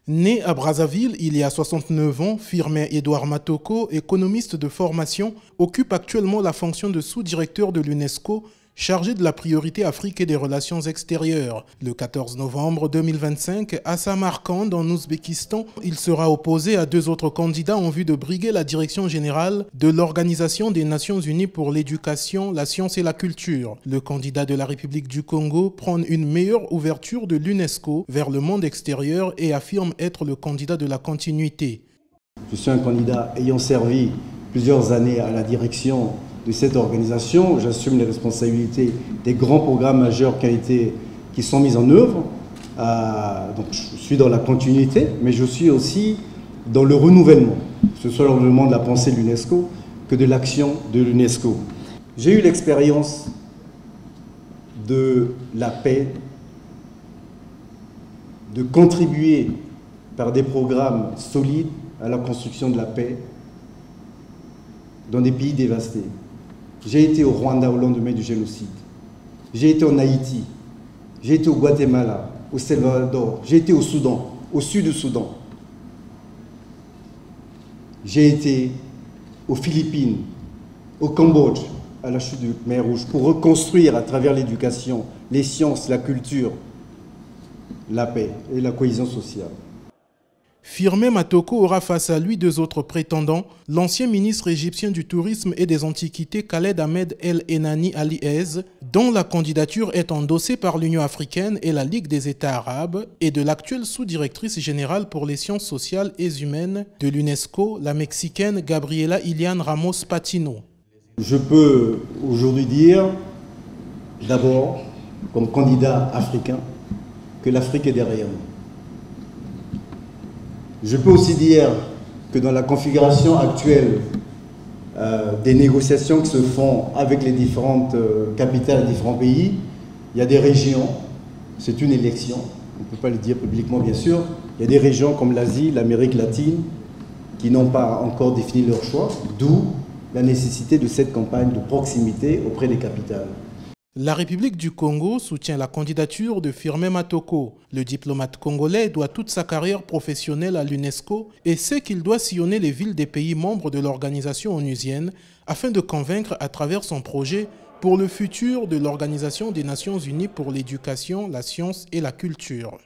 Né à Brazzaville il y a 69 ans, Firmin Edouard Matoko, économiste de formation, occupe actuellement la fonction de sous-directeur de l'UNESCO, chargé de la priorité Afrique et des relations extérieures. Le 14 novembre 2025, à Samarcande, en Ouzbékistan, il sera opposé à deux autres candidats en vue de briguer la direction générale de l'Organisation des Nations Unies pour l'éducation, la science et la culture. Le candidat de la République du Congo prône une meilleure ouverture de l'UNESCO vers le monde extérieur et affirme être le candidat de la continuité. Je suis un candidat ayant servi plusieurs années à la direction de cette organisation. J'assume les responsabilités des grands programmes majeurs qui sont mis en œuvre. Donc je suis dans la continuité, mais je suis aussi dans le renouvellement, que ce soit le renouvellement de la pensée de l'UNESCO que de l'action de l'UNESCO. J'ai eu l'expérience de la paix, de contribuer par des programmes solides à la construction de la paix dans des pays dévastés. J'ai été au Rwanda au lendemain du génocide. J'ai été en Haïti. J'ai été au Guatemala, au Salvador. J'ai été au Soudan, au sud du Soudan. J'ai été aux Philippines, au Cambodge, à la chute de mer Rouge, pour reconstruire à travers l'éducation, les sciences, la culture, la paix et la cohésion sociale. Firmin Matoko aura face à lui deux autres prétendants, l'ancien ministre égyptien du Tourisme et des Antiquités Khaled Ahmed El Enani Ali Ez, dont la candidature est endossée par l'Union africaine et la Ligue des États arabes, et de l'actuelle sous-directrice générale pour les sciences sociales et humaines de l'UNESCO, la Mexicaine Gabriela Ilian Ramos Patino. Je peux aujourd'hui dire, d'abord, comme candidat africain, que l'Afrique est derrière nous. Je peux aussi dire que dans la configuration actuelle des négociations qui se font avec les différentes capitales des différents pays, il y a des régions, c'est une élection, on ne peut pas le dire publiquement bien sûr, il y a des régions comme l'Asie, l'Amérique latine, qui n'ont pas encore défini leur choix, d'où la nécessité de cette campagne de proximité auprès des capitales. La République du Congo soutient la candidature de Firmin Matoko. Le diplomate congolais doit toute sa carrière professionnelle à l'UNESCO et sait qu'il doit sillonner les villes des pays membres de l'organisation onusienne afin de convaincre à travers son projet pour le futur de l'Organisation des Nations Unies pour l'éducation, la science et la culture.